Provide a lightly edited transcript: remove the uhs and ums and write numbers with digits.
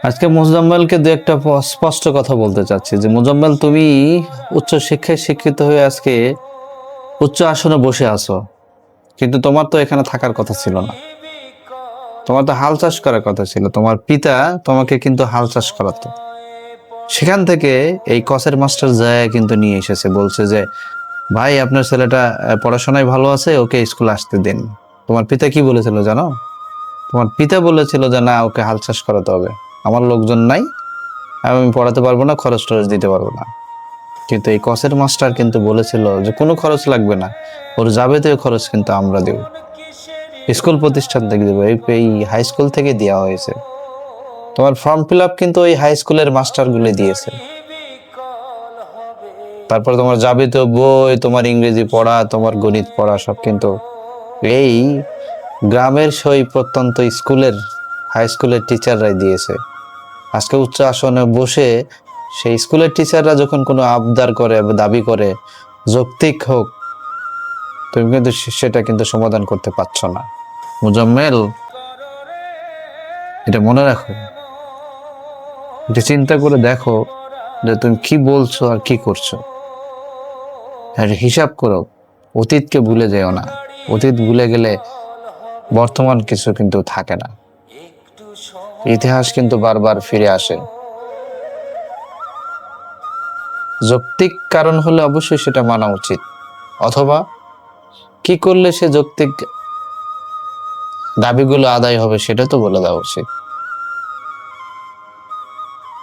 আজকে মোজাম্মেলকে দু একটা স্পষ্ট কথা বলতে চাচ্ছি যে মোজাম্মেল, তুমি উচ্চ শিক্ষায় শিক্ষিত হয়ে আজকে উচ্চ আসনে বসে আছো, কিন্তু তোমার তো এখানে থাকার কথা ছিল না। তোমার তো হাল চাষ করার কথা ছিল। তোমার পিতা তোমাকে কিন্তু হাল চাষ করাতো। সেখান থেকে এই কসের মাস্টার যায় কিন্তু নিয়ে এসেছে, বলছে যে ভাই আপনার ছেলেটা পড়াশোনায় ভালো আছে, ওকে স্কুলে আসতে দিন। তোমার পিতা কি বলেছিল জানো? তোমার পিতা বলেছিল যে না, ওকে হাল চাষ করাতে হবে, আমার লোকজন নাই, আমি পড়াতে পারবো না, খরচ টরচ দিতে পারবো না। কিন্তু এই কসের মাস্টার কিন্তু বলেছিল যে কোনো খরচ লাগবে না, ওর যাবতীয় খরচ কিন্তু আমরা দেব, স্কুল প্রতিষ্ঠান থেকে দেবো, এই হাই স্কুল থেকে দেওয়া হয়েছে। তোমার ফর্ম ফিল আপ কিন্তু ওই হাই স্কুলের মাস্টার গুলো দিয়েছে। তারপর তোমার যাবতীয় বই, তোমার ইংরেজি পড়া, তোমার গণিত পড়া সব কিন্তু এই গ্রামের সেই প্রত্যন্ত স্কুলের হাই স্কুলের টিচাররাই দিয়েছে। আজকে উচ্চ আসনে বসে সেই স্কুলের টিচাররা যখন কোনো আবদার করে বা দাবি করে যৌক্তিক হোক, তুমি কিন্তু সেটা কিন্তু সমাধান করতে পারছো না। মুজাম্মেল, এটা মনে রাখো, এটা চিন্তা করে দেখো যে তুমি কি বলছো আর কি করছো। আর হিসাব করো, অতীতকে ভুলে যেও না। অতীত ভুলে গেলে বর্তমান কিছু কিন্তু থাকে না। ইতিহাস কিন্তু বারবার ফিরে আসে। যৌক্তিক কারণ হলে অবশ্যই সেটা মানা উচিত, অথবা কি করলে সে যৌক্তিক দাবিগুলো আদায় হবে সেটা তো বলে দেওয়া উচিত।